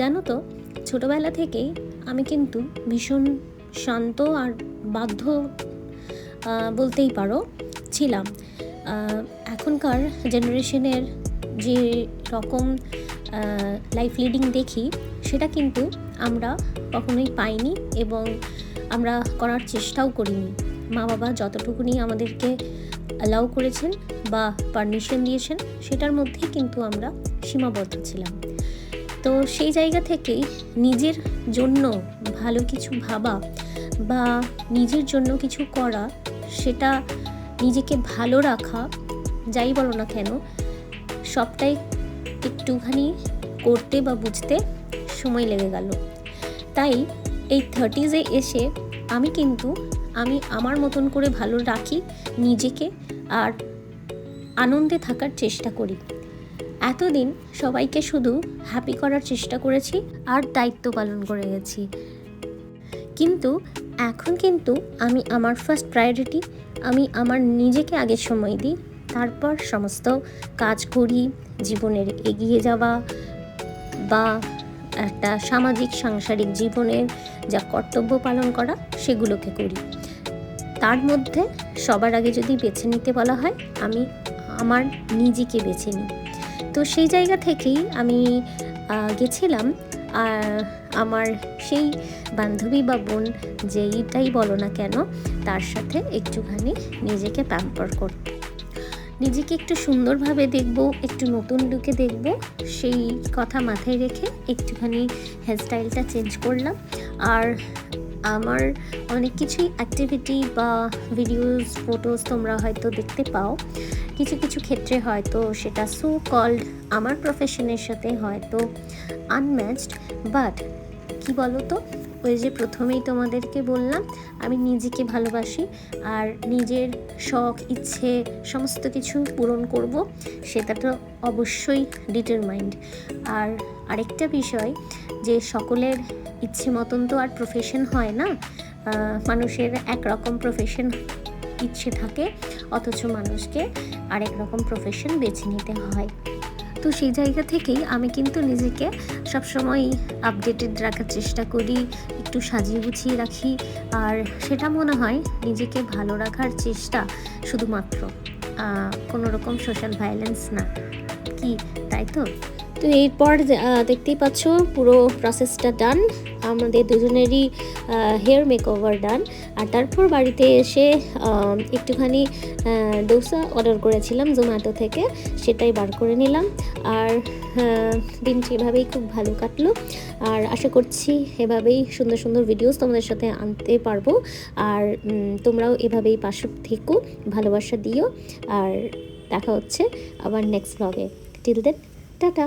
জানো তো, ছোটোবেলা থেকেই আমি কিন্তু ভীষণ শান্ত আর বাধ্য বলতেই পারো ছিলাম। এখনকার জেনারেশনের যে রকম লাইফ লিডিং দেখি সেটা কিন্তু আমরা কখনোই পাইনি এবং আমরা করার চেষ্টাও করিনি। মা বাবা যতটুকুনি আমাদেরকে অ্যালাউ করেছেন বা পারমিশন দিয়েছেন সেটার মধ্যেই কিন্তু আমরা সীমাবদ্ধ ছিলাম। তো সেই জায়গা থেকেই নিজের জন্য ভালো কিছু ভাবা বা নিজের জন্য কিছু করা, সেটা নিজেকে ভালো রাখা, যাই বলো না কেন, সবটাই একটুখানি করতে বা বুঝতে সময় লেগে গেল। তাই এই 30s এসে আমি আমার মতন করে ভালো রাখি নিজেকে আর আনন্দে থাকার চেষ্টা করি। এতদিন সবাইকে শুধু হ্যাপি করার চেষ্টা করেছি আর দায়িত্ব পালন করে গেছি, কিন্তু এখন কিন্তু আমি আমার ফার্স্ট প্রায়োরিটি, আমি আমার নিজেকে আগে সময় দিই, তারপর সমস্ত কাজ করি। জীবনের এগিয়ে যাওয়া বা একটা সামাজিক সাংসারিক জীবনের যা কর্তব্য পালন করা সেগুলোকে করি। তার মধ্যে সবার আগে যদি বেছে নিতে বলা হয়, আমি আমার নিজেকে বেছে নিই। তো সেই জায়গা থেকেই আমি গেছিলাম আমার সেই বান্ধবী বা বোন যেইটাই বলো না কেন, তার সাথে একটুখানি নিজেকে প্যাম্পার করতে, নিজেকে একটু সুন্দরভাবে দেখব, একটু নতুন লুকে দেখব, সেই কথা মাথায় রেখে একটুখানি হেয়ারস্টাইলটা চেঞ্জ করলাম। আর আমার অনেক কিছুই অ্যাক্টিভিটি বা ভিডিওস ফটোস তোমরা হয়তো দেখতে পাও, কিছু কিছু ক্ষেত্রে হয়তো সেটা সো কল্ড আমার প্রফেশনের সাথে হয়তো আনম্যাচড, বাট কি বলো তো, ওই যে প্রথমেই তোমাদেরকে বললাম আমি নিজেকে ভালোবাসি আর নিজের শখ ইচ্ছে সমস্ত কিছু পূরণ করব, সেটা তো অবশ্যই ডিটারমাইন্ড। আর আরেকটা বিষয়, যে সকলের ইচ্ছে মতন তো আর প্রফেশন হয় না, মানুষের একরকম প্রফেশন ইচ্ছে থাকে, অথচ মানুষকে আরেক রকম প্রফেশন বেছে নিতে হয়। তো সেই জায়গা থেকেই আমি কিন্তু নিজেকে সবসময় আপডেটেড রাখার চেষ্টা করি, একটু সাজিয়ে গুছিয়ে রাখি। আর সেটা মনে হয় নিজেকে ভালো রাখার চেষ্টা, শুধুমাত্র কোনো রকম সোশ্যাল ভায়োলেন্স না, কি তাই তো? তো এরপর দেখতেই পাচ্ছ পুরো প্রসেসটা ডান, আমাদের দুজনেরই হেয়ার মেকওভার ডান। আর তারপর বাড়িতে এসে একটুখানি ডোসা অর্ডার করেছিলাম জোম্যাটো থেকে, সেটাই বার করে নিলাম। আর দিনটি এভাবেই খুব ভালো কাটলো। আর আশা করছি এভাবেই সুন্দর সুন্দর ভিডিওস তোমাদের সাথে আনতে পারবো। আর তোমরাও এভাবেই পাশে থেকো, ভালোবাসা দিও। আর দেখা হচ্ছে আবার নেক্সট ব্লগে। Till then, tata.